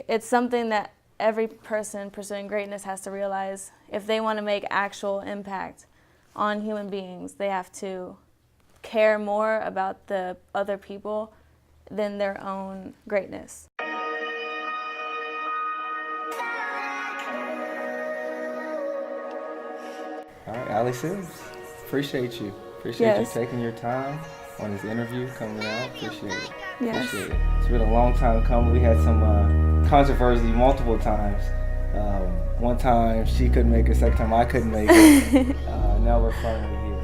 It's something that every person pursuing greatness has to realize. If they want to make actual impact on human beings, they have to care more about the other people than their own greatness. All right, Alli Simms, appreciate you. Appreciate you taking your time on this interview, coming out. Appreciate it. Yes. Appreciate it. It's been a long time coming. We had some controversy multiple times. One time she couldn't make it, second time I couldn't make it. Now we're finally here.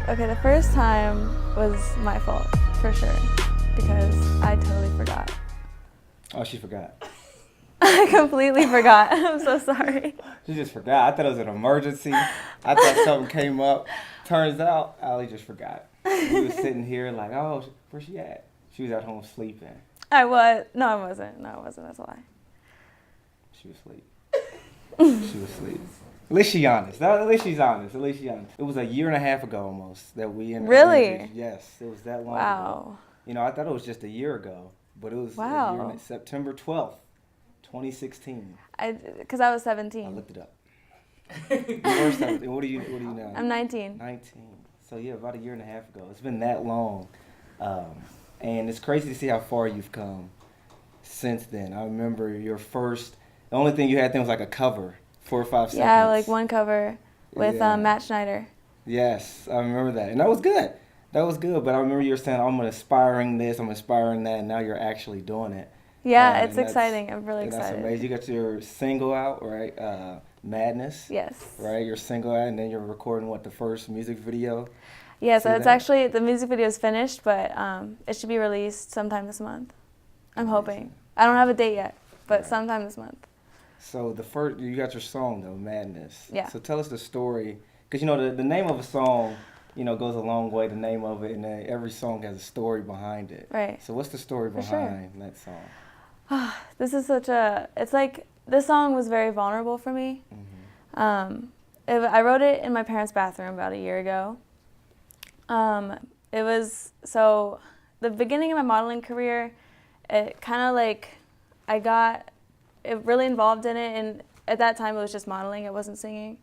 Okay, the first time was my fault, for sure, because I totally forgot. Oh, she forgot. I completely forgot. I'm so sorry. She just forgot. I thought it was an emergency. I thought something came up. Turns out, Alli just forgot. We was sitting here like, oh, where's she at? She was at home sleeping. I was. No, I wasn't. That's a lie. She was asleep. She was asleep. At least she's honest. It was a year and a half ago almost that we ended. Really? Yes, it was that long ago. Wow. I thought it was just a year ago, but it was September 12th, 2016. Because I was 17. I looked it up. You were 17. What are you now? I'm 19. 19. So yeah, about a year and a half ago. It's been that long. And it's crazy to see how far you've come since then. I remember the only thing you had then was like a cover, 4 or 5 seconds. Yeah, like one cover with Matt Schneider. Yes, I remember that. And that was good. But I remember you were saying, I'm inspiring this, I'm inspiring that, and now you're actually doing it. Yeah, it's exciting. I'm really excited. That's amazing. You got your single out, right? Madness. Yes. Right, your single out, and then you're recording, the first music video? Yeah, so it's actually, the music video is finished, but it should be released sometime this month. I'm hoping. I don't have a date yet, but sometime this month. So you got your song though, Madness. Yeah. So tell us the story, because the name of a song, goes a long way. The name of it, and every song has a story behind it. Right. So what's the story behind that song? This is this song was very vulnerable for me. Mm-hmm. I wrote it in my parents' bathroom about a year ago. It was the beginning of my modeling career. It kind of I got really involved in it, and at that time it was just modeling, it wasn't singing.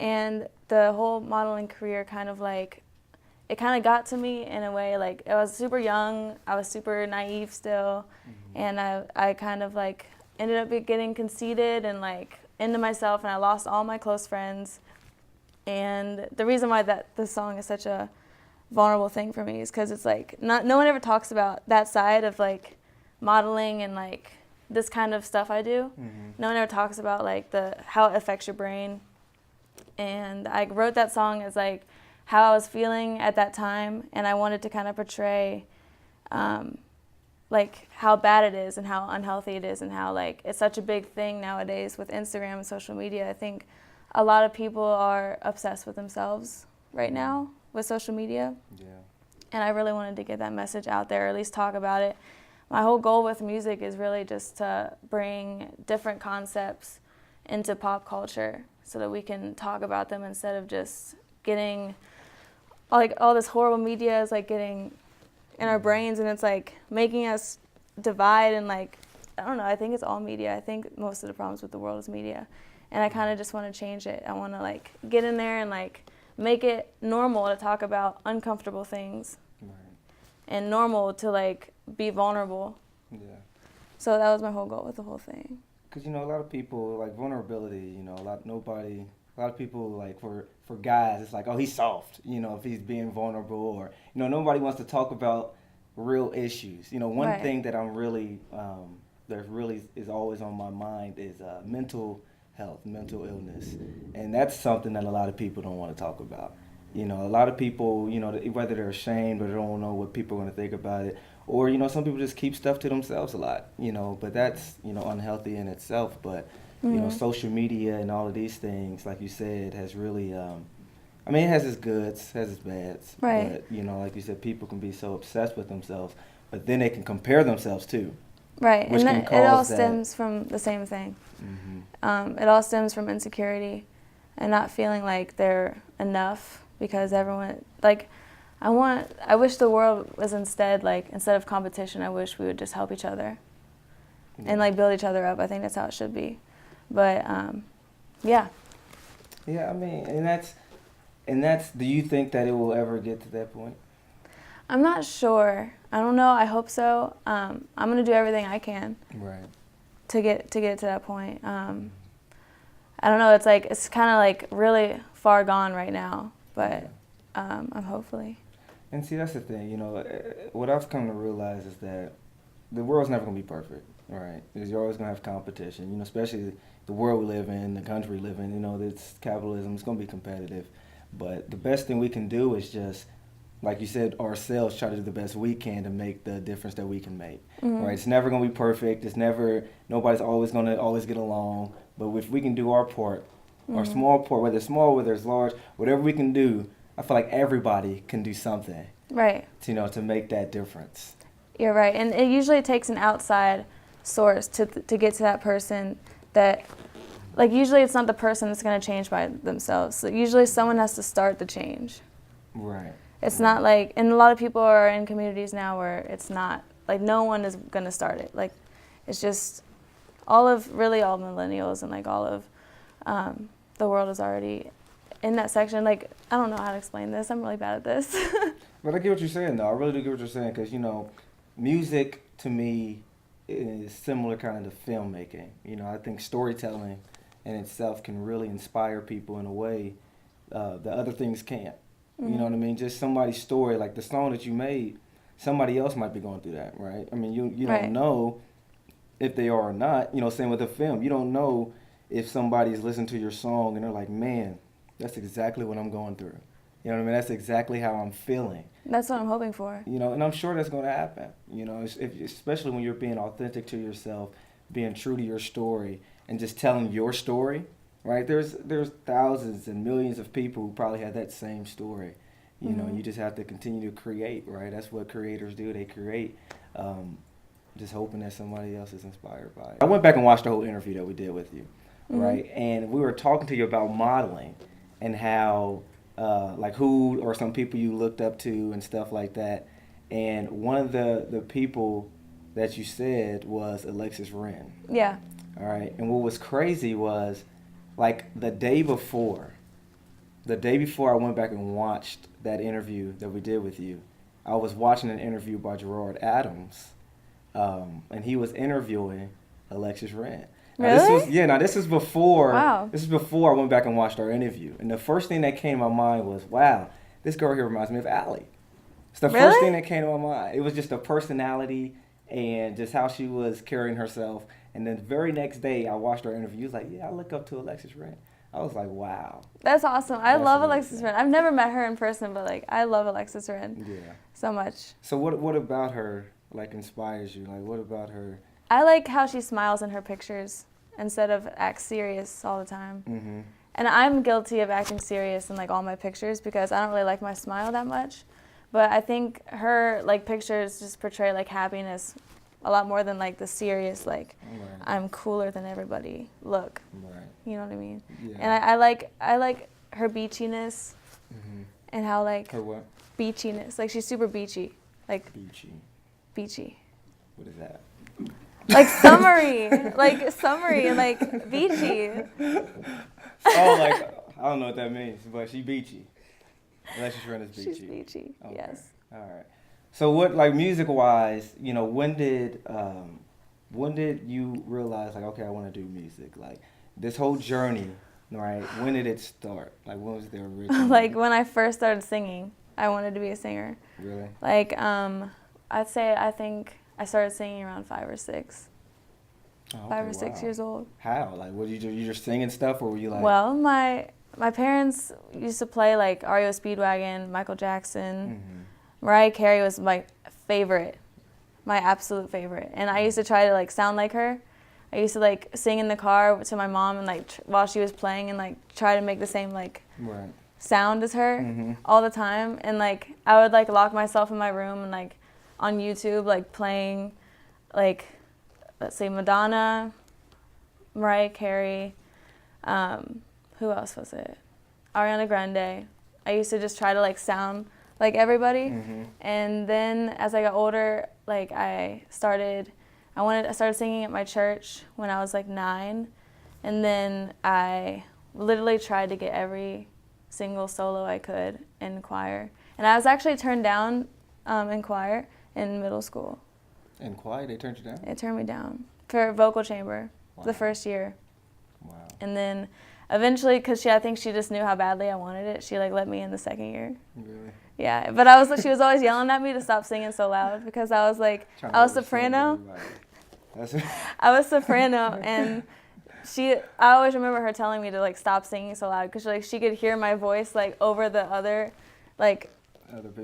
And the whole modeling career kind of got to me in a way. I was super young, I was super naive still, and I kind of ended up getting conceited and into myself, and I lost all my close friends. And the reason why this song is such a vulnerable thing for me is because it's no one ever talks about that side of modeling and this kind of stuff I do. Mm-hmm. No one ever talks about how it affects your brain. And I wrote that song as how I was feeling at that time, and I wanted to kind of portray how bad it is and how unhealthy it is, and how it's such a big thing nowadays with Instagram and social media. I think a lot of people are obsessed with themselves right now with social media. Yeah. And I really wanted to get that message out there, or at least talk about it. My whole goal with music is really just to bring different concepts into pop culture so that we can talk about them instead of just getting all this horrible media is getting in our brains, and it's making us divide, and I don't know, I think it's all media. I think most of the problems with the world is media. And I kind of just want to change it. I want to get in there and make it normal to talk about uncomfortable things. Right. And normal to be vulnerable. Yeah. So that was my whole goal with the whole thing. Because a lot of people vulnerability. A lot of people for guys, it's oh, he's soft. If he's being vulnerable, or nobody wants to talk about real issues. One thing that I'm really that really is always on my mind is mental health, mental illness, and that's something that a lot of people don't want to talk about. A lot of people, whether they're ashamed or they don't know what people are going to think about it, or some people just keep stuff to themselves a lot. But that's unhealthy in itself. But social media and all of these things, like you said, has really, it has its goods, has its bads. Right. But like you said, people can be so obsessed with themselves, but then they can compare themselves too. Right, and it all stems from the same thing. Mm-hmm. It all stems from insecurity and not feeling like they're enough, because everyone, I wish the world was instead of competition, I wish we would just help each other. and like build each other up. I think that's how it should be. But yeah. Yeah, I mean, and that's. Do you think that it will ever get to that point? I'm not sure. I don't know. I hope so. I'm gonna do everything I can. Right. To get to that point. I don't know. It's kind of like really far gone right now, but I'm hopefully. And see, that's the thing. You know, what I've come to realize is that the world's never gonna be perfect, right? Because you're always gonna have competition. You know, especially the world we live in, the country we live in. You know, it's capitalism. It's gonna be competitive, but the best thing we can do is just, like you said, ourselves try to do the best we can to make the difference that we can make. Right? It's never gonna be perfect. Nobody's always gonna get along. But if we can do our part, our small part, whether it's small, whether it's large, whatever we can do, I feel like everybody can do something. Right. To make that difference. You're right, and it usually takes an outside source to get to that person that, like, usually it's not the person that's going to change by themselves. So usually someone has to start the change. Right. It's not like, and a lot of people are in communities now where it's not, like, no one is going to start it. Like, it's just all millennials and, like, all of the world is already in that section. Like, I don't know how to explain this. I'm really bad at this. But I get what you're saying, though. I really do get what you're saying, because, you know, music, to me, is similar kind of to filmmaking. You know, I think storytelling in itself can really inspire people in a way that other things can't. You know what I mean? Just somebody's story, like the song that you made, somebody else might be going through that, right? I mean, you don't know if they are or not. You know, same with a film. You don't know if somebody's listening to your song and they're like, man, that's exactly what I'm going through. You know what I mean? That's exactly how I'm feeling. That's what I'm hoping for. You know, and I'm sure that's going to happen. You know, especially when you're being authentic to yourself, being true to your story, and just telling your story, right? There's thousands and millions of people who probably have that same story. You know, you just have to continue to create, right? That's what creators do. They create, just hoping that somebody else is inspired by it. I went back and watched the whole interview that we did with you, right? And we were talking to you about modeling and how, like, who or some people you looked up to and stuff like that. And one of the people that you said was Alexis Wren. Yeah. All right. And what was crazy was, like, the day before I went back and watched that interview that we did with you, I was watching an interview by Gerard Adams, and he was interviewing Alexis Wren. Now, this is before. Wow. This is before I went back and watched our interview, and the first thing that came to my mind was, wow, this girl here reminds me of Alli. It's the first thing that came to my mind. It was just a personality and just how she was carrying herself. And then the very next day, I watched our interview. He was like, yeah, I look up to Alexis Wren. I was like, wow. That's awesome. I love Alexis Wren. I've never met her in person, but, like, I love Alexis Wren so much. So what about her, like, inspires you? Like, what about her? I like how she smiles in her pictures instead of acts serious all the time. And I'm guilty of acting serious in, like, all my pictures because I don't really like my smile that much. But I think her, like, pictures just portray, like, happiness a lot more than, like, the serious, like, I'm cooler than everybody look. You know what I mean? Yeah. And I like her beachiness and how, like, her what? Beachiness. Like, she's super beachy. Like, beachy. What is that? Like summery, and like beachy. Oh, like, I don't know what that means, but she beachy. Alexis Wren is beachy. She's beachy, okay. Yes. All right. So what, like, music-wise, you know, when did you realize, like, okay, I want to do music? Like, this whole journey, right, when did it start? Like, when was the original? Like, when I first started singing, I wanted to be a singer. Really? Like, I think I started singing around 5 or 6. Oh, okay, 5 or 6 years old. How? Like, what did you do? You just singing stuff, or were you like? Well, my parents used to play, like, REO Speedwagon, Michael Jackson. Mariah Carey was my favorite, my absolute favorite. And I used to try to, like, sound like her. I used to, like, sing in the car to my mom and, like, while she was playing and, like, try to make the same, like, sound as her all the time. And, like, I would, like, lock myself in my room and, like, on YouTube, like, playing, like, let's say Madonna, Mariah Carey, who else was it? Ariana Grande. I used to just try to, like, sound like everybody. And then as I got older, like, I started I started singing at my church when I was like 9, and then I literally tried to get every single solo I could in choir. And I was actually turned down in choir in middle school. In choir, they turned you down? It turned me down for vocal chamber the first year. Wow. And then eventually, because I think she just knew how badly I wanted it, she like let me in the second year. Really? Yeah, but she was always yelling at me to stop singing so loud because I was like, I was soprano. I was soprano, and I always remember her telling me to like stop singing so loud because like she could hear my voice like over the other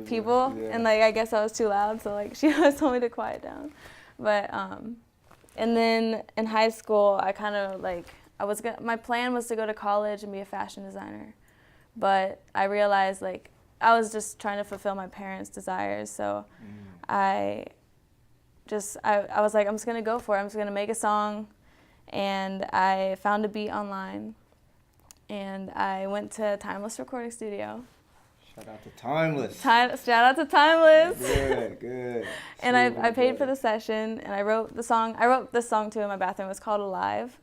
people. Yeah. And like I guess I was too loud, so like she always told me to quiet down. But and then in high school I kind of like my plan was to go to college and be a fashion designer, but I realized like I was just trying to fulfill my parents' desires, so I was like, I'm just gonna go for it. I'm just gonna make a song, and I found a beat online, and I went to Timeless Recording Studio. Shout out to Timeless. Shout out to Timeless. Good. And I paid for the session, and I wrote the song. I wrote this song too in my bathroom. It was called Alive.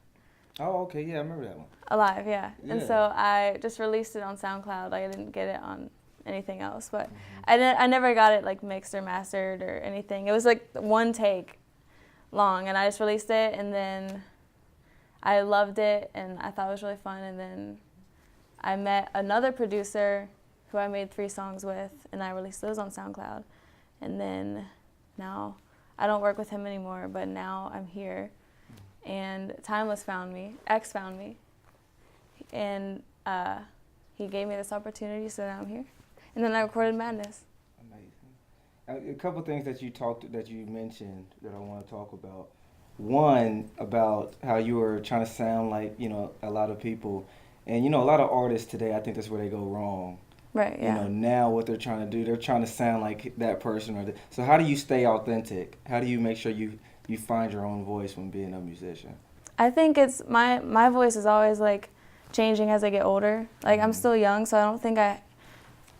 Oh, okay, yeah, I remember that one. Alive, yeah. And so I just released it on SoundCloud. Like I didn't get it on anything else, but I never got it like mixed or mastered or anything. It was like one take long, and I just released it, and then I loved it, and I thought it was really fun, and then I met another producer who I made 3 songs with, and I released those on SoundCloud, and then now I don't work with him anymore, but now I'm here, and Timeless found me, X found me, and he gave me this opportunity, so now I'm here. And then I recorded Madness. Amazing. A couple things that you mentioned that I want to talk about. One, about how you were trying to sound like, a lot of people. And, a lot of artists today, I think that's where they go wrong. Right, yeah. Now what they're trying to do, they're trying to sound like that person. So how do you stay authentic? How do you make sure you find your own voice when being a musician? I think it's, my voice is always, like, changing as I get older. Like, I'm still young, so I don't think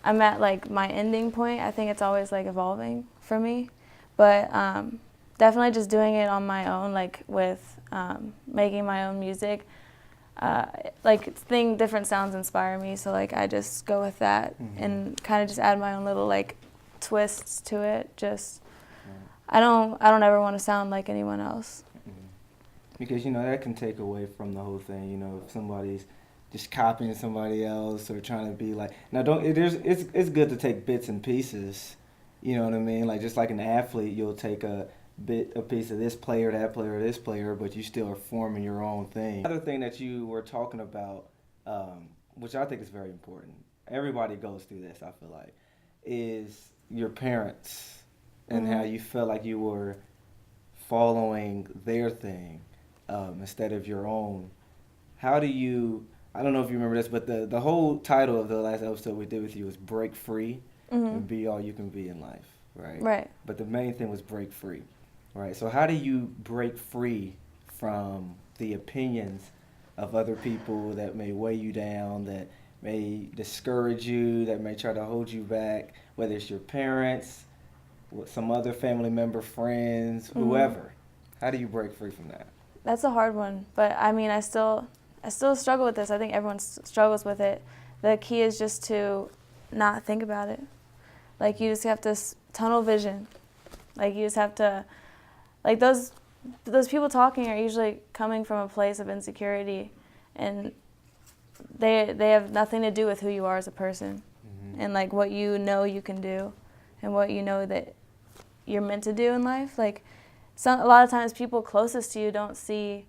I'm at like my ending point. I think it's always like evolving for me, but definitely just doing it on my own, like with making my own music. Different sounds inspire me, so like I just go with that and kind of just add my own little like twists to it. I don't ever want to sound like anyone else. Because that can take away from the whole thing. If somebody's just copying somebody else or trying to be like, now it's good to take bits and pieces, you know what I mean? Like just like an athlete, you'll take a piece of this player, that player, this player, but you still are forming your own thing. Another thing that you were talking about, which I think is very important, everybody goes through this, I feel like, is your parents and how you felt like you were following their thing instead of your own. How do you, I don't know if you remember this, but the whole title of the last episode we did with you was Break Free and Be All You Can Be in Life, right? Right. But the main thing was break free, right? So how do you break free from the opinions of other people that may weigh you down, that may discourage you, that may try to hold you back, whether it's your parents, some other family member, friends, whoever? How do you break free from that? That's a hard one, but I mean, I still struggle with this. I think everyone struggles with it. The key is just to not think about it. Like you just have to tunnel vision. Like you just have to, like those people talking are usually coming from a place of insecurity, and they have nothing to do with who you are as a person, and like what you know you can do, and what you know that you're meant to do in life. Like a lot of times people closest to you don't see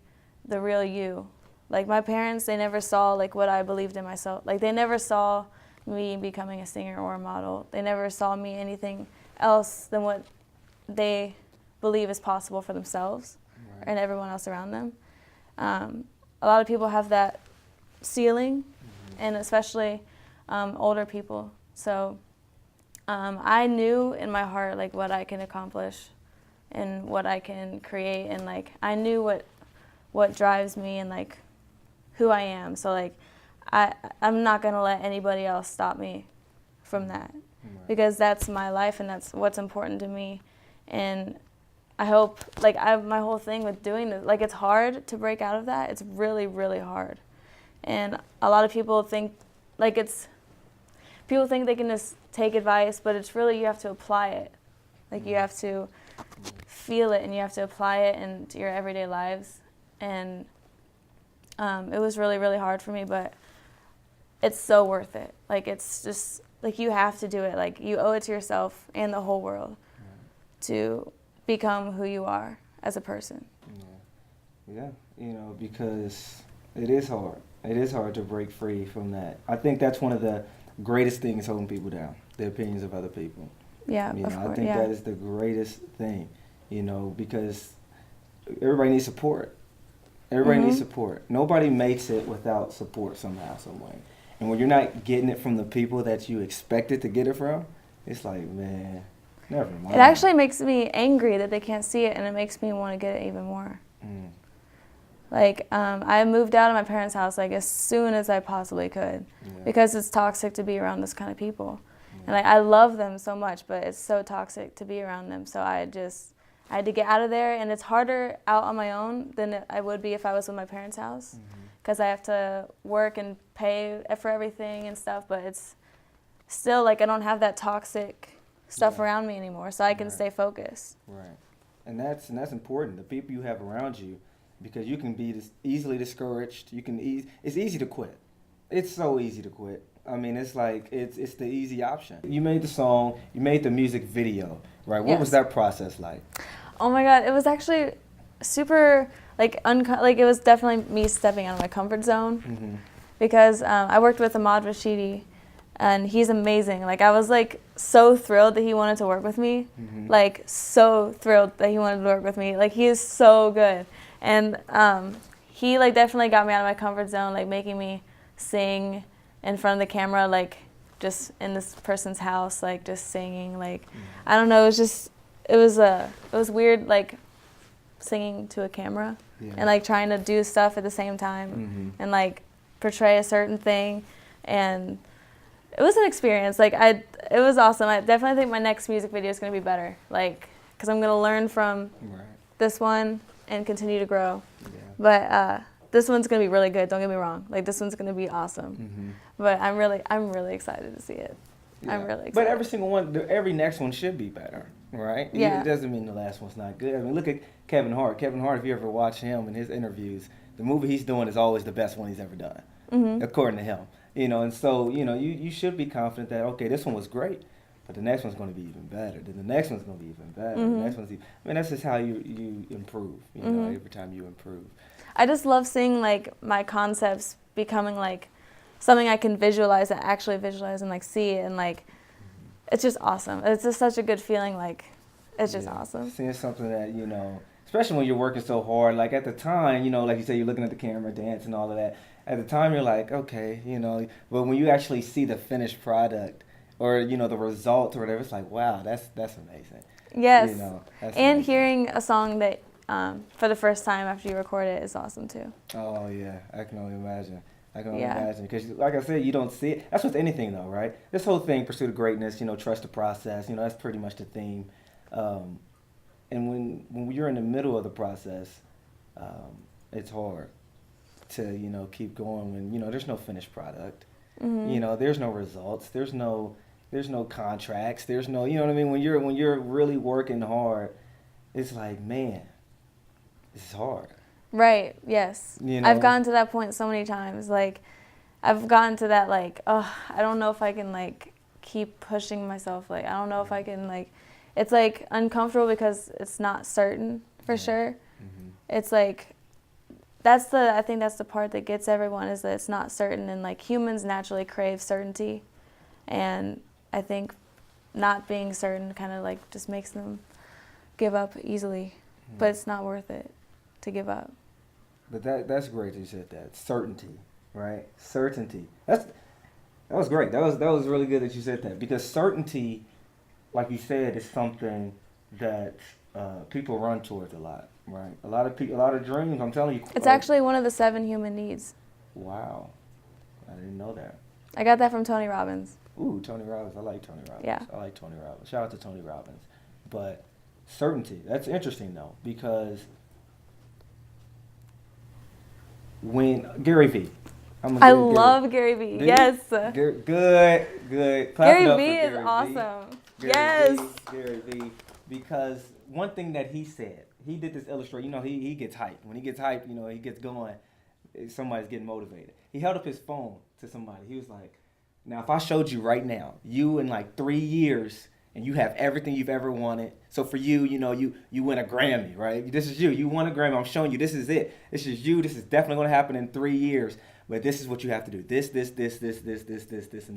the real you. Like my parents, they never saw like what I believed in myself. Like they never saw me becoming a singer or a model. They never saw me anything else than what they believe is possible for themselves and everyone else around them. A lot of people have that ceiling, and especially older people. So I knew in my heart like what I can accomplish and what I can create, and like I knew what drives me and like who I am. So like I'm not gonna let anybody else stop me from that, because that's my life and that's what's important to me. And I hope, like, my whole thing with doing this, like, it's hard to break out of that. It's really, really hard. And a lot of people think, like, people think they can just take advice, but it's really, you have to apply it. Like, you have to feel it, and you have to apply it into your everyday lives. And it was really, really hard for me, but it's so worth it. Like, it's just, like, you have to do it. Like, you owe it to yourself and the whole world to become who you are as a person. Yeah, because it is hard. It is hard to break free from that. I think that's one of the greatest things holding people down, the opinions of other people. Yeah, of course. I think that is the greatest thing, because everybody needs support. Everybody needs support. Nobody makes it without support somehow, some way. And when you're not getting it from the people that you expected to get it from, it's like, man, never mind. It actually makes me angry that they can't see it, and it makes me want to get it even more. Like, I moved out of my parents' house, like, as soon as I possibly could, because it's toxic to be around this kind of people. And I love them so much, but it's so toxic to be around them. So I had to get out of there, and it's harder out on my own than I would be if I was with my parents' house, because I have to work and pay for everything and stuff, but it's still, like, I don't have that toxic stuff around me anymore, so I can stay focused. Right. And that's important, the people you have around you, because you can be easily discouraged. It's easy to quit. It's so easy to quit. I mean, it's like, it's the easy option. You made the song, you made the music video, right? What was that process like? Oh my God, it was actually super, like, it was definitely me stepping out of my comfort zone, because I worked with Ahmad Rashidi, and he's amazing. Like, I was, like, so thrilled that he wanted to work with me, like, so thrilled that he wanted to work with me. Like, he is so good. And he, like, definitely got me out of my comfort zone, like, making me sing in front of the camera, like, just in this person's house, like, just singing, like, I don't know, it was weird, like, singing to a camera and, like, trying to do stuff at the same time and, like, portray a certain thing. And it was an experience. Like, it was awesome. I definitely think my next music video is going to be better, like, because I'm going to learn from this one and continue to grow. But this one's going to be really good, don't get me wrong. Like, this one's going to be awesome. But I'm really excited to see it. I'm really excited. But every single one, every next one should be better, right? Yeah. It doesn't mean the last one's not good. I mean, look at Kevin Hart. Kevin Hart, if you ever watch him in his interviews, the movie he's doing is always the best one he's ever done, according to him. And so, you should be confident that, okay, this one was great, but the next one's going to be even better. Then the next one's going to be even better. The next one's that's just how you improve, every time you improve. I just love seeing, like, my concepts becoming, like, something I can visualize, and actually visualize and, like, see it, and, like, it's just awesome. It's just such a good feeling, like, it's just awesome. Seeing something that, especially when you're working so hard, like, at the time, like you say, you're looking at the camera, dance and all of that. At the time, you're like, okay, but when you actually see the finished product or, the result or whatever, it's like, wow, that's amazing. Yes. That's and amazing. Hearing a song that for the first time after you record it is awesome too. Oh yeah, I can only imagine. Imagine, because like I said, you don't see it. That's with anything though, right? This whole thing, pursuit of greatness, trust the process. That's pretty much the theme. And when you're in the middle of the process, it's hard to keep going when there's no finished product. There's no results. There's no contracts. There's no, what I mean. When you're really working hard, it's like, man, this is hard. Right, yes. I've gotten to that point so many times. Like, I've gotten to that, like, oh, I don't know if I can, like, keep pushing myself. Like, I don't know if I can, like, it's, like, uncomfortable because it's not certain for sure. It's, like, I think that's the part that gets everyone, is that it's not certain. And, like, humans naturally crave certainty. And I think not being certain kind of, like, just makes them give up easily. But it's not worth it to give up. But that's great that you said that. Certainty, right? Certainty. That was great. That was really good that you said that, because certainty, like you said, is something that people run towards a lot, right? A lot of dreams. I'm telling you. It's actually one of the 7 human needs. Wow, I didn't know that. I got that from Tony Robbins. Ooh, Tony Robbins. I like Tony Robbins. Yeah. I like Tony Robbins. Shout out to Tony Robbins. But Certainty. That's interesting though, because when Gary Vee, I love Gary Vee. Yes. Good. Gary Vee is awesome. Yes. Gary Vee, because one thing that he said, he did this illustration. You know, he gets hyped. When he gets hyped, you know, he gets going. Somebody's getting motivated. He held up his phone to somebody. He was like, "Now, if I showed you right now, you in like 3 years, and you have everything you've ever wanted. So for you, you know, you win a Grammy, right? This is you. You won a Grammy. I'm showing you. This is it. This is you. This is definitely going to happen in 3 years. But this is what you have to do. This, and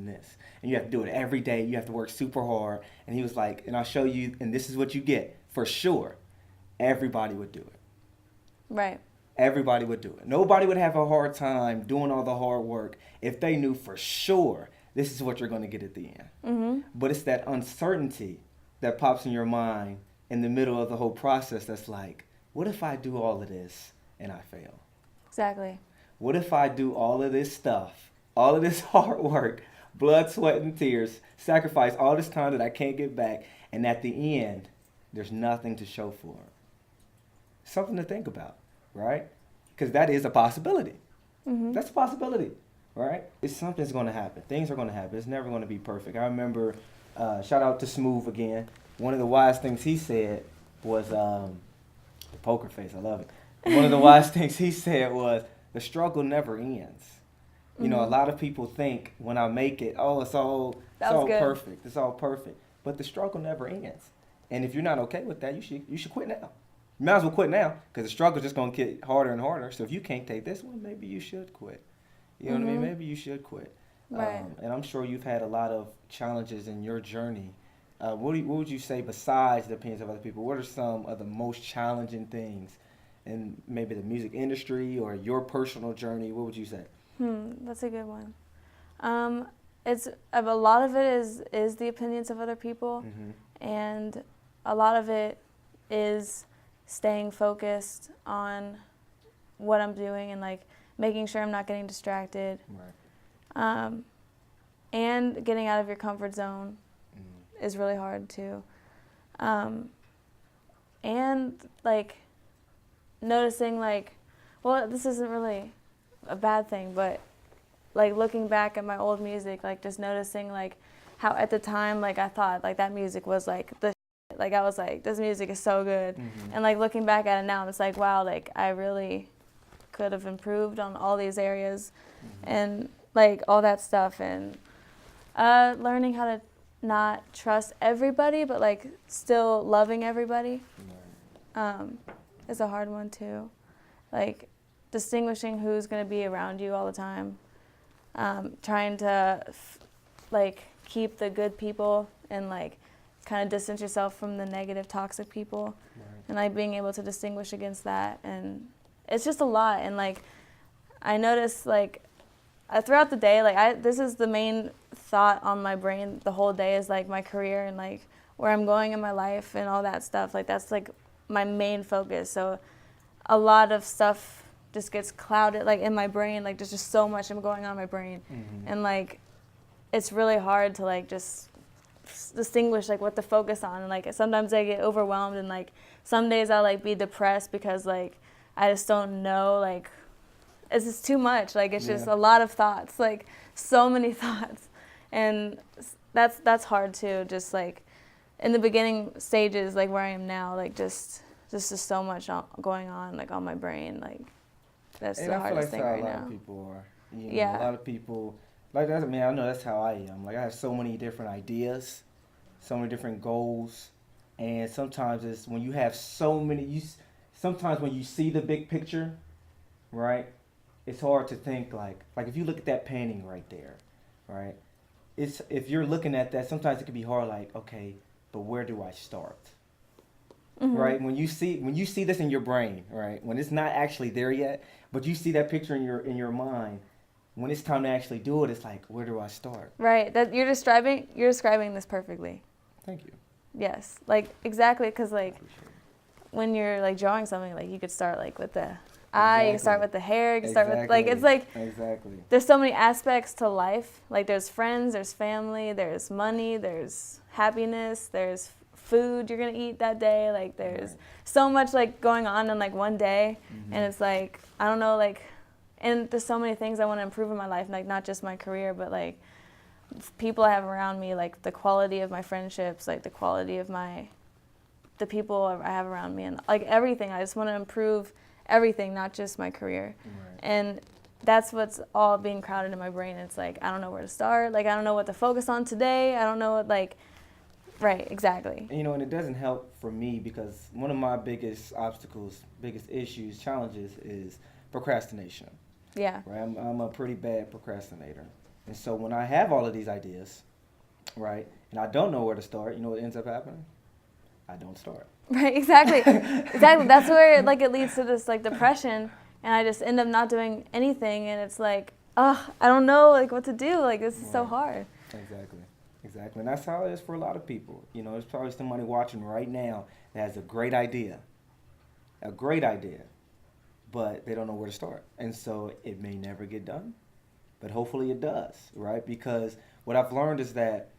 this. And you have to do it every day. You have to work super hard." And he was like, "And I'll show you, and this is what you get. For sure, everybody would do it." Right. Everybody would do it. Nobody would have a hard time doing all the hard work if they knew for sure this is what you're going to get at the end. Mm-hmm. But it's that uncertainty that pops in your mind in the middle of the whole process that's like, what if I do all of this and I fail? Exactly. What if I do all of this stuff, all of this hard work, blood, sweat, and tears, sacrifice all this time that I can't get back, and at the end, there's nothing to show for it? Something to think about, right? Because that is a possibility. Mm-hmm. That's a possibility, right? It's something's going to happen. Things are going to happen. It's never going to be perfect. I remember, shout out to Smooth again. One of the wise things he said was, the poker face, I love it. One of the wise things he said was, the struggle never ends. You know, a lot of people think when I make it, oh, it's all perfect. It's all perfect. But the struggle never ends. And if you're not okay with that, you should quit now. You might as well quit now, because the struggle's just going to get harder and harder. So if you can't take this one, maybe you should quit. You know what I mean? Maybe you should quit. Right. And I'm sure you've had a lot of challenges in your journey. What would you say, besides the opinions of other people, what are some of the most challenging things in maybe the music industry or your personal journey? What would you say? That's a good one. It's a lot of it is the opinions of other people, and a lot of it is staying focused on what I'm doing and like making sure I'm not getting distracted, and getting out of your comfort zone is really hard too, and like noticing like, well, this isn't really a bad thing, but like looking back at my old music, like just noticing like how at the time like I thought like that music was like the shit. Like I was like, this music is so good, and like looking back at it now, it's like, wow, like I really could have improved on all these areas, and like all that stuff, and learning how to not trust everybody, but like still loving everybody, is a hard one too. Like distinguishing who's going to be around you all the time, trying to like keep the good people and like kind of distance yourself from the negative, toxic people, and like being able to distinguish against that. And it's just a lot. And like I notice like throughout the day, like this is the main thought on my brain the whole day, is like my career and like where I'm going in my life and all that stuff. Like that's like my main focus. So a lot of stuff just gets clouded like in my brain. Like there's just so much going on in my brain, and like it's really hard to like just distinguish like what to focus on. And like sometimes I get overwhelmed, and like some days I'll like be depressed because like I just don't know, like it's just too much. Like it's just a lot of thoughts, like so many thoughts, and that's hard too. Just like in the beginning stages, like where I am now, like just so much going on like on my brain. Like that's the hardest thing right now. A lot of people are. You know, a lot of people like that. I mean, I know that's how I am. Like I have so many different ideas, so many different goals, and sometimes it's when you have so many. Sometimes when you see the big picture, right? It's hard to think like if you look at that painting right there, right? It's if you're looking at that, sometimes it can be hard. Like, okay, but where do I start? Right? When you see this in your brain, right? When it's not actually there yet, but you see that picture in your mind. When it's time to actually do it, it's like, where do I start? Right. That you're describing this perfectly. Thank you. Yes. Like exactly, because like when you're like drawing something, like you could start like with the eye, you can start with the hair, you can start with like it's like there's so many aspects to life. Like there's friends, there's family, there's money, there's happiness, there's food you're gonna eat that day. Like there's so much like going on in like one day, and it's like I don't know, like, and there's so many things I want to improve in my life, like not just my career, but like people I have around me, like the quality of my friendships, like the quality of the people I have around me, and like everything. I just want to improve everything, not just my career. And that's what's all being crowded in my brain. It's like, I don't know where to start. Like, I don't know what to focus on today. I don't know what, like, right, exactly. And, and it doesn't help for me because one of my biggest obstacles, biggest issues, challenges is procrastination. Yeah. Right? I'm a pretty bad procrastinator. And so when I have all of these ideas, right, and I don't know where to start, you know what ends up happening? I don't start. Right, exactly. Exactly. That's where, like, it leads to this, like, depression. And I just end up not doing anything, and it's like, I don't know, like, what to do. Like, this is so hard. Exactly. And that's how it is for a lot of people. There's probably somebody watching right now that has a great idea, but they don't know where to start. And so it may never get done, but hopefully it does, right? Because what I've learned is that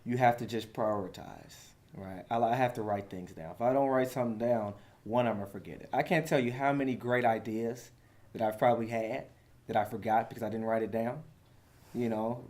you have to just prioritize, right? I have to write things down. If I don't write something down, one, I'm going to forget it. I can't tell you how many great ideas that I've probably had that I forgot because I didn't write it down,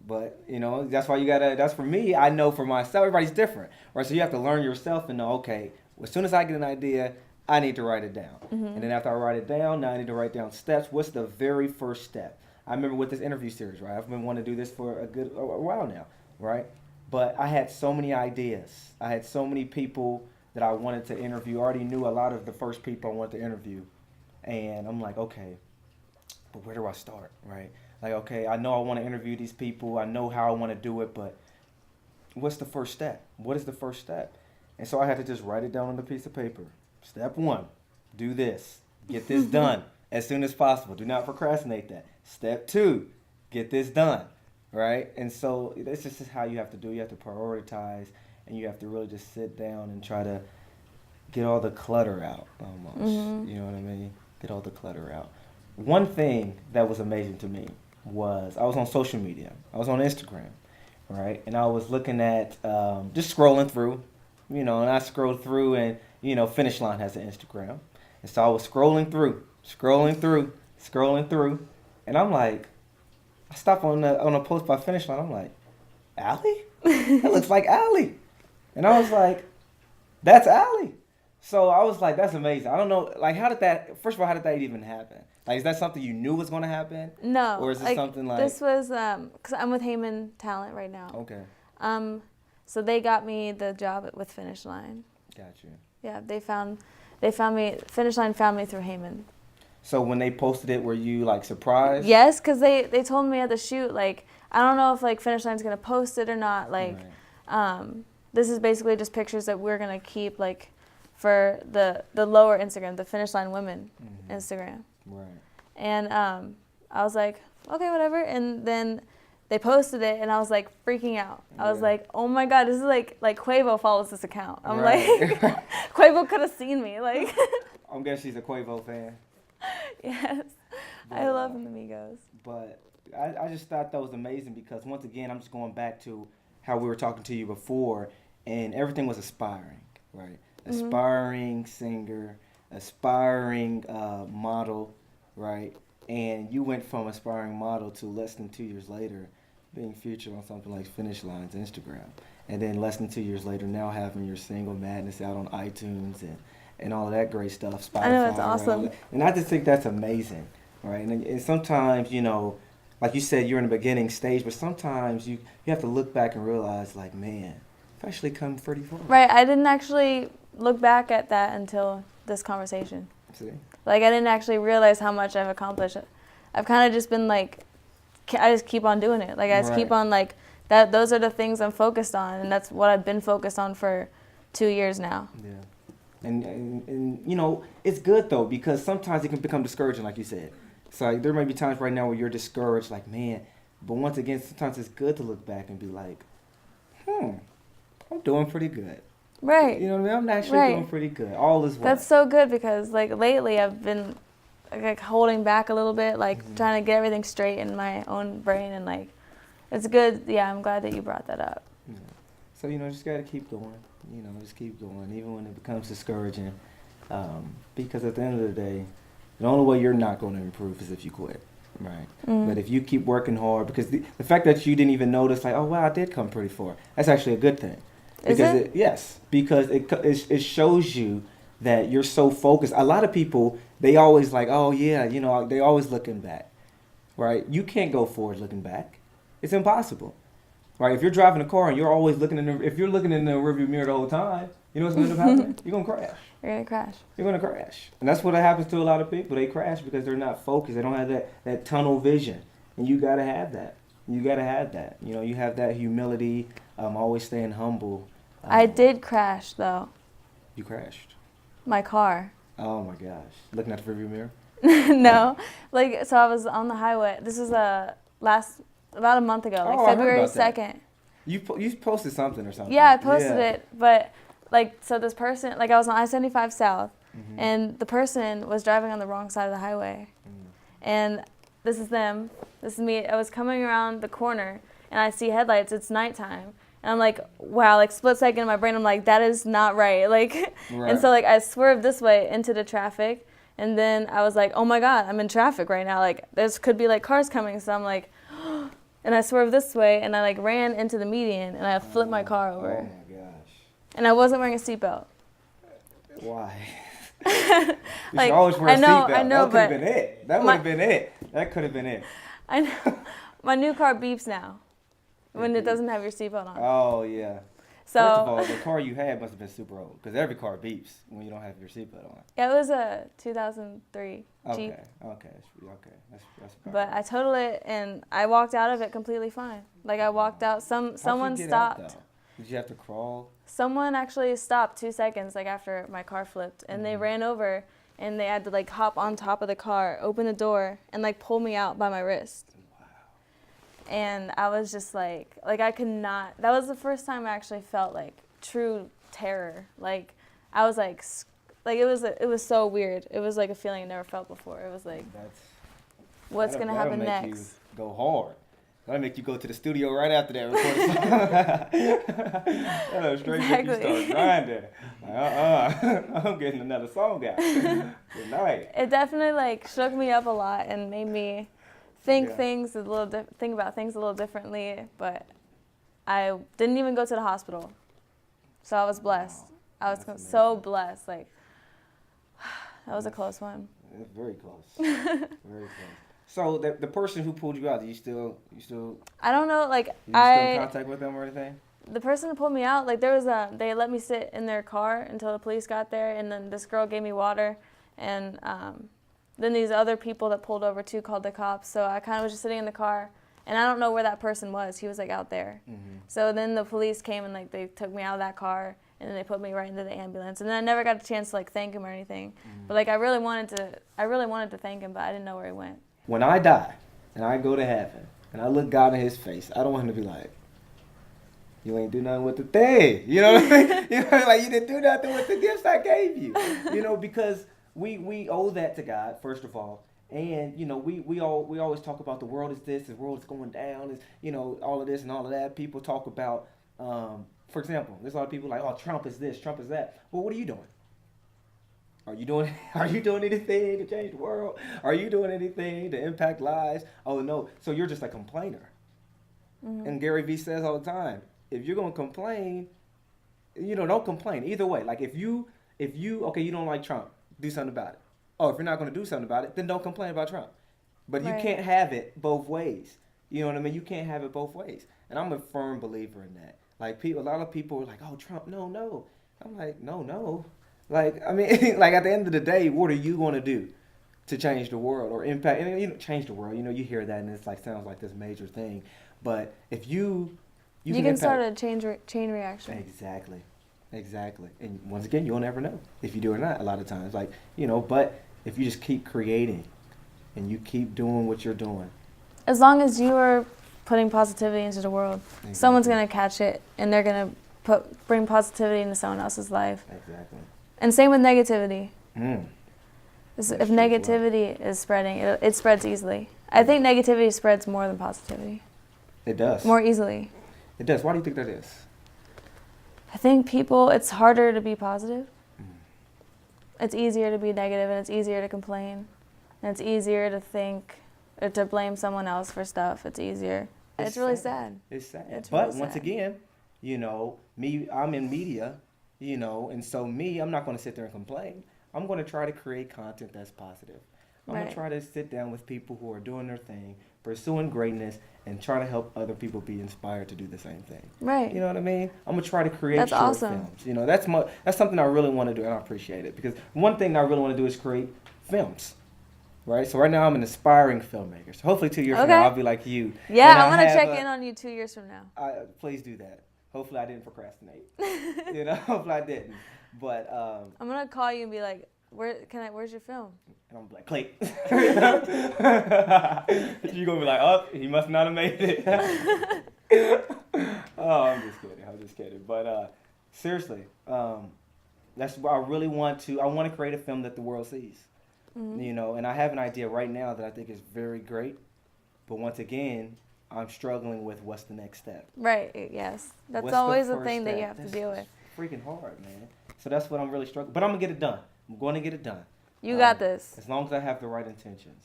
but, that's why that's for me, I know for myself, everybody's different, right? So you have to learn yourself and know, okay, as soon as I get an idea, I need to write it down. And then after I write it down, now I need to write down steps. What's the very first step? I remember with this interview series, right? I've been wanting to do this for a while now, right? But I had so many ideas. I had so many people that I wanted to interview. I already knew a lot of the first people I wanted to interview. And I'm like, okay, but where do I start, right? Like, okay, I know I want to interview these people. I know how I want to do it, but what's the first step? What is the first step? And so I had to just write it down on a piece of paper. Step 1, do this. Get this done as soon as possible. Do not procrastinate that. Step 2, get this done, right? And so this just is how you have to do. You have to prioritize, and you have to really just sit down and try to get all the clutter out almost. You know what I mean? Get all the clutter out. One thing that was amazing to me was I was on social media. I was on Instagram, right? And I was looking at, just scrolling through, and I scrolled through and, Finish Line has an Instagram. And so I was scrolling through. And I'm like, I stopped on a post by Finish Line. I'm like, Alli? That looks like Alli. And I was like, that's Alli. So I was like, that's amazing. I don't know, like, first of all, how did that even happen? Like, is that something you knew was going to happen? No. Or is it something like... This was, because I'm with Heyman Talent right now. Okay. So they got me the job with Finish Line. Got you. Yeah, they found me, Finish Line found me through Heyman. So when they posted it, were you, like, surprised? Yes, because they told me at the shoot, like, I don't know if, like, Finish Line's going to post it or not. Like, this is basically just pictures that we're going to keep, like, for the lower Instagram, the Finish Line Women Instagram. Right. And I was like, okay, whatever. And then they posted it, and I was, like, freaking out. I was like, oh, my God, this is like Quavo follows this account. I'm like, Quavo could have seen me. Like, I'm guessing she's a Quavo fan. Yes. But, I love the Migos. But I just thought that was amazing because, once again, I'm just going back to how we were talking to you before, and everything was aspiring, right? Aspiring singer, aspiring model, right? And you went from aspiring model to less than 2 years later being featured on something like Finish Line's Instagram. And then less than 2 years later now having your single Madness out on iTunes and all of that great stuff. Spotify, I know, it's awesome. And I just think that's amazing, right? And sometimes, like you said, you're in the beginning stage, but sometimes you have to look back and realize, like, man, I've actually come pretty far. Right, I didn't actually look back at that until this conversation. See? Like, I didn't actually realize how much I've accomplished. I've kind of just been like, I just keep on doing it. Like, I just keep on, like, that. Those are the things I'm focused on, and that's what I've been focused on for 2 years now. Yeah. And it's good, though, because sometimes it can become discouraging, like you said. So like, there may be times right now where you're discouraged, like, man, but once again, sometimes it's good to look back and be like, I'm doing pretty good. Right. You know what I mean? I'm actually doing pretty good. All is well. That's so good because, like, lately I've been, like, holding back a little bit, like, trying to get everything straight in my own brain, and, like, it's good. Yeah, I'm glad that you brought that up. Yeah. So, just got to keep going. Just keep going, even when it becomes discouraging. Because at the end of the day, the only way you're not going to improve is if you quit, right? But if you keep working hard, because the fact that you didn't even notice, like, oh, wow, I did come pretty far, that's actually a good thing. Is it? Yes, because it shows you that you're so focused. A lot of people, they always like, oh, yeah, they always looking back, right? You can't go forward looking back. It's impossible. Right, if you're driving a car and you're always if you're looking in the rearview mirror the whole time, you know what's going to end up happening? You're going to crash. You're going to crash. You're going to crash. And that's what happens to a lot of people. They crash because they're not focused. They don't have that tunnel vision. And you got to have that. You got to have that. You have that humility, always staying humble. I did crash, though. You crashed? My car. Oh, my gosh. Looking at the rearview mirror? No. So I was on the highway. This was about a month ago, February 2nd. You posted something or something. Yeah, I posted it, but so this person, I was on I-75 South, and the person was driving on the wrong side of the highway. And this is them, this is me. I was coming around the corner, and I see headlights. It's nighttime. And I'm like, wow, split second in my brain, I'm like, that is not right. Right. And so I swerved this way into the traffic, and then I was like, oh my God, I'm in traffic right now. There could be cars coming, so I'm like, and I swerved this way, and I ran into the median, and I flipped my car over. Oh my gosh. And I wasn't wearing a seatbelt. Why? You should always wear a seatbelt. I know, that could have been it. That would have been it. That could have been it. I know. My new car beeps now when it doesn't have your seatbelt on. Oh, yeah. So, first of all, the car you had must have been super old, because every car beeps when you don't have your seatbelt on. Yeah, it was a 2003 Jeep. Okay. That's but I totaled it, and I walked out of it completely fine. I walked out. Someone stopped. Out, did you have to crawl? Someone actually stopped 2 seconds after my car flipped, and they ran over, and they had to hop on top of the car, open the door, and pull me out by my wrist. And I was just I could not. That was the first time I actually felt true terror. I was it was so weird. It was a feeling I never felt before. It was what's gonna happen next? That'll make you go hard. That'll make you go to the studio right after that. That'll straight make you start grinding. I'm getting another song out. Good night. It definitely shook me up a lot and made me think about things a little differently, but I didn't even go to the hospital, so I was blessed. Wow. I was so blessed. That was a close one. Very close. Very close. So the person who pulled you out, you still? I don't know. You still in contact with them or anything? The person who pulled me out, they let me sit in their car until the police got there, and then this girl gave me water, and then these other people that pulled over too called the cops. So I kind of was just sitting in the car, and I don't know where that person was. He was out there. Mm-hmm. So then the police came and they took me out of that car, and then they put me right into the ambulance. And then I never got a chance to thank him or anything. Mm-hmm. But I really wanted to thank him, but I didn't know where he went. When I die and I go to heaven and I look God in his face, I don't want him to be like, you ain't do nothing with the thing. You know what I mean? You didn't do nothing with the gifts I gave you. Because we owe that to God, first of all. And, we always talk about the world is this, the world is going down, is, all of this and all of that. People talk about, for example, there's a lot of people oh, Trump is this, Trump is that. Well, what are you doing? Are you doing anything to change the world? Are you doing anything to impact lives? Oh, no. So you're just a complainer. Mm-hmm. And Gary Vee says all the time, if you're going to complain, don't complain. Either way, if you don't like Trump, do something about it. Oh, if you're not going to do something about it, then don't complain about Trump. But right. You can't have it both ways. You know what I mean? You can't have it both ways. And I'm a firm believer in that. A lot of people are like, oh, Trump, no. I'm like, no. At the end of the day, what are you going to do to change the world or impact? And change the world. You hear that and it's sounds like this major thing. But if you can start a chain reaction. Exactly. And once again, you'll never know if you do or not. A lot of times, but if you just keep creating and you keep doing what you're doing, as long as you are putting positivity into the world, exactly. Someone's gonna catch it and they're gonna bring positivity into someone else's life. Exactly. And same with negativity. If negativity is spreading, it spreads easily. I think negativity spreads more than positivity. It does. More easily. It does. Why do you think that is? I think it's harder to be positive. It's easier to be negative, and it's easier to complain, and it's easier to think or to blame someone else for stuff. It's easier. It's really sad. It's sad. It's but really once sad. again, I'm in media, and so I'm not going to sit there and complain. I'm going to try to create content that's positive. I'm going to try to sit down with people who are doing their thing, pursuing greatness, and trying to help other people be inspired to do the same thing. Right. You know what I mean? I'm going to try to create That's short awesome. films. That's something I really want to do, and I appreciate it. Because one thing I really want to do is create films. Right? So right now I'm an aspiring filmmaker. So hopefully 2 years from now I'll be like you. Yeah, I want to check in on you 2 years from now. Please do that. Hopefully I didn't procrastinate. Hopefully I didn't. But I'm going to call you and be like, where's your film? And I'm like, Clay. You're going to be like, oh, he must not have made it. Oh, I'm just kidding. But seriously, that's what I really want to. I want to create a film that the world sees. Mm-hmm. And I have an idea right now that I think is very great. But once again, I'm struggling with what's the next step. Right, yes. That's always the thing that you have to deal with. Freaking hard, man. So that's what I'm really struggling. But I'm going to get it done. I'm going to get it done. You got this. As long as I have the right intentions.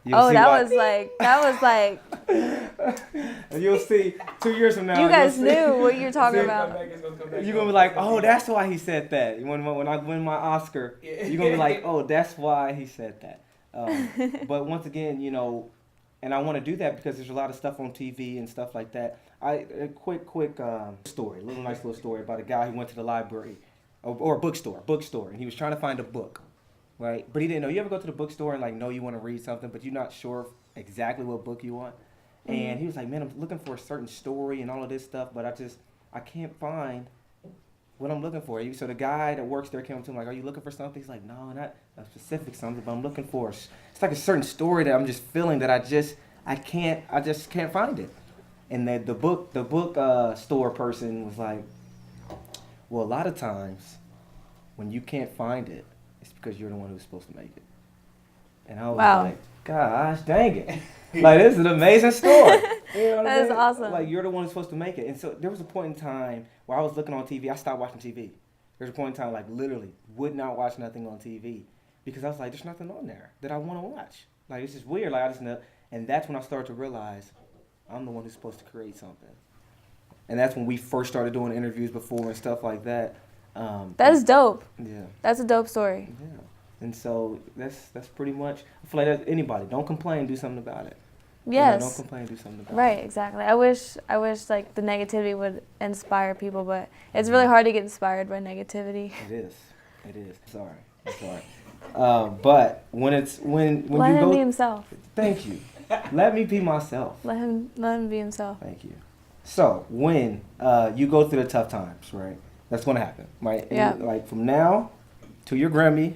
That was like. You'll see 2 years from now. You guys knew what you're talking about. You're going to be like, oh, that's why he said that. When I win my Oscar, you're going to be like, oh, that's why he said that. But once again, and I want to do that because there's a lot of stuff on TV and stuff like that. A quick story, nice little story about a guy who went to the library or a bookstore, and he was trying to find a book, right? But he didn't know. You ever go to the bookstore and know you want to read something, but you're not sure exactly what book you want? Mm-hmm. And he was like, man, I'm looking for a certain story and all of this stuff, but I can't find what I'm looking for. So the guy that works there came up to him like, are you looking for something? He's like, no, not a specific something, but I'm looking for. It's like a certain story that I'm just feeling that I just can't find it. And the book store person was like, well, a lot of times when you can't find it, it's because you're the one who's supposed to make it. And I was like, gosh, dang it. This is an amazing story. That is awesome. You're the one who's supposed to make it. And so there was a point in time where I was looking on TV. I stopped watching TV. There's a point in time, literally would not watch nothing on TV because I was like, there's nothing on there that I want to watch. It's just weird. I just know. And that's when I started to realize I'm the one who's supposed to create something. And that's when we first started doing interviews before and stuff like that. That is dope. Yeah. That's a dope story. Yeah. And so that's pretty much, I feel like that's anybody. Don't complain, do something about it. Yes. Don't complain, do something about it. Right, exactly. I wish the negativity would inspire people, but it's really hard to get inspired by negativity. It is. Sorry. But when Let you him go, be himself. Thank you. Let me be myself. Let him be himself. Thank you. So when you go through the tough times, right? That's gonna happen, right? Yeah. From now to your Grammy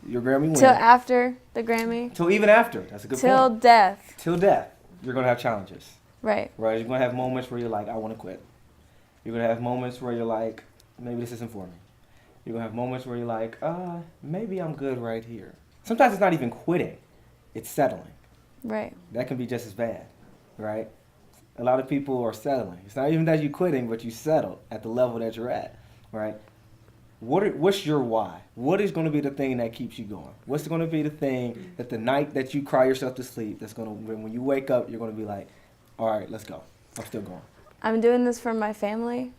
win. Till after the Grammy. Till even after. That's a good point. Till death. Till death, you're gonna have challenges. Right. Right. You're gonna have moments where you're like, I want to quit. You're gonna have moments where you're like, maybe this isn't for me. You're gonna have moments where you're like, maybe I'm good right here. Sometimes it's not even quitting; it's settling. Right. That can be just as bad, right? A lot of people are settling. It's not even that you're quitting, but you settle at the level that you're at, right? What's your why? What is going to be the thing that keeps you going? What's going to be the thing that the night that you cry yourself to sleep, that's going to, when you wake up, you're going to be like, all right, let's go. I'm still going. I'm doing this for my family.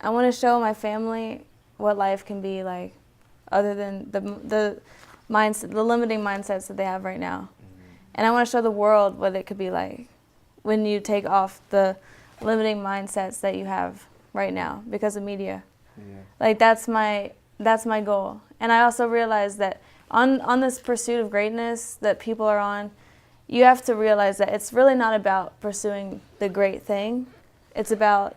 I want to show my family what life can be like, other than the limiting mindsets that they have right now. And I want to show the world what it could be like when you take off the limiting mindsets that you have right now because of media. Yeah. That's my goal. And I also realize that on this pursuit of greatness that people are on, you have to realize that it's really not about pursuing the great thing. It's about,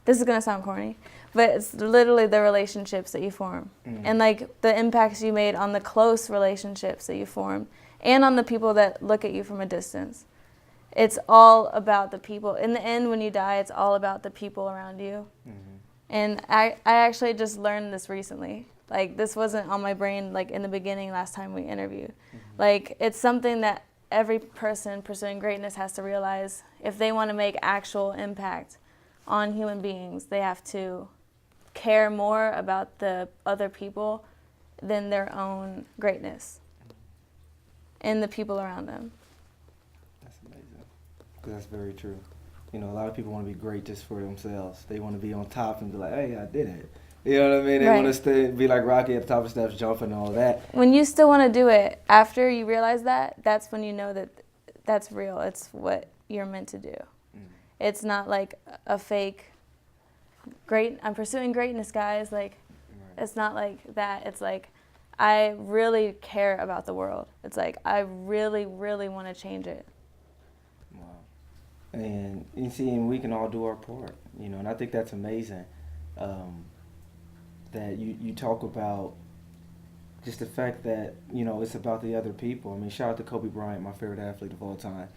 this is going to sound corny, but it's literally the relationships that you form. And the impacts you made on the close relationships that you form and on the people that look at you from a distance. It's all about the people. In the end, when you die, it's all about the people around you. And I actually just learned this recently. This wasn't on my brain in the beginning last time we interviewed. It's something that every person pursuing greatness has to realize if they want to make actual impact on human beings. They have to care more about the other people than their own greatness and the people around them. That's amazing. Because that's very true. You know, a lot of people want to be great just for themselves. They want to be on top and be like, hey, I did it. You know what I mean? They want to be like Rocky at the top of steps, jumping and all that. When you still want to do it after you realize that, that's when you know that that's real. It's what you're meant to do. It's not like a fake I'm pursuing greatness, guys. Like, it's not like that. It's like, I really care about the world. It's like, I really, really want to change it. Wow. And you see, and we can all do our part, you know, and I think that's amazing. That you talk about just the fact that, you know, it's about the other people. I mean, shout out to Kobe Bryant, my favorite athlete of all time,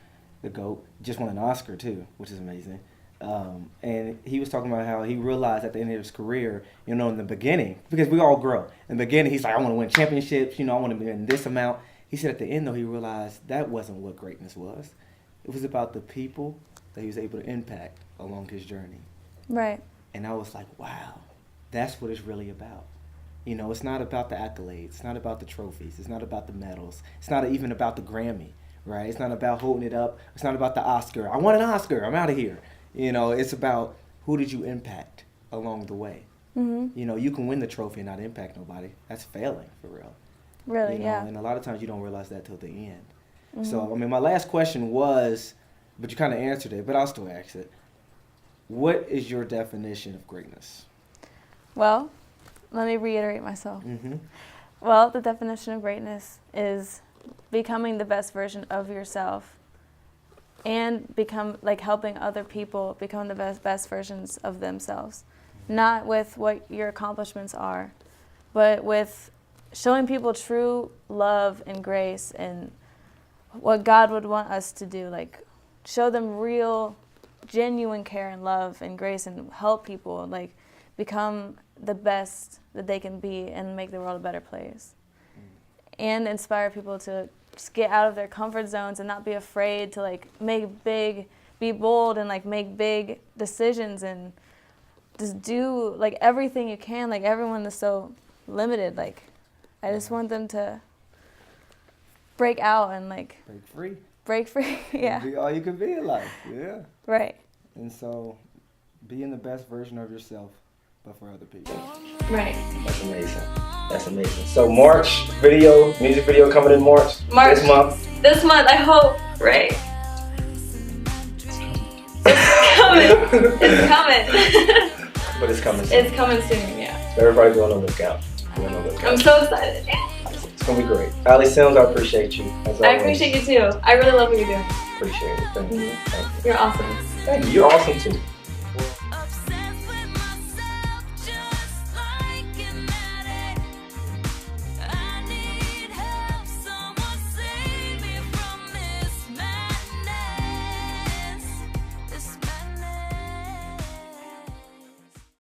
the GOAT. Just won an Oscar, too, which is amazing. And he was talking about how he realized at the end of his career, you know, in the beginning, because we all grow. In the beginning, he's like, I want to win championships, you know, I want to win this amount. He said at the end, though, he realized that wasn't what greatness was. It was about the people that he was able to impact along his journey. Right. And I was like, wow, that's what it's really about. You know, it's not about the accolades. It's not about the trophies. It's not about the medals. It's not even about the Grammy, right? It's not about holding it up. It's not about the Oscar. I won an Oscar. I'm out of here. You know, it's about who did you impact along the way. Mm-hmm. You know, you can win the trophy and not impact nobody. That's failing, for real. Really, you know? yeah. And a lot of times you don't realize that till the end. Mm-hmm. So, I mean, my last question was, but you kind of answered it, but I'll still ask it. What is your definition of greatness? Well, let me reiterate myself. Mm-hmm. Well, the definition of greatness is becoming the best version of yourself and helping other people become the best versions of themselves. Not with what your accomplishments are, but with showing people true love and grace and what God would want us to do. Like, show them real, genuine care and love and grace and help people, like, become the best that they can be and make the world a better place. And inspire people to just get out of their comfort zones and not be afraid to, like, be bold and, like, make big decisions and just do, like, everything you can. Like, everyone is so limited. Like, I just want them to break out and, like, break free. Yeah. Be all you can be in life. Yeah. Right. And so, being the best version of yourself, but for other people. Right. That's amazing. That's amazing. So March music video coming in March. This month. This month, I hope. Right. It's coming. It's coming. But it's coming soon. It's coming soon, yeah. So everybody go on the lookout. I'm so excited. It's going to be great. Alli Simms, I appreciate you. I appreciate you too. I really love what you're doing. Appreciate it. Thank you. Mm-hmm. Thank you. You're awesome. Thank you. You're awesome too.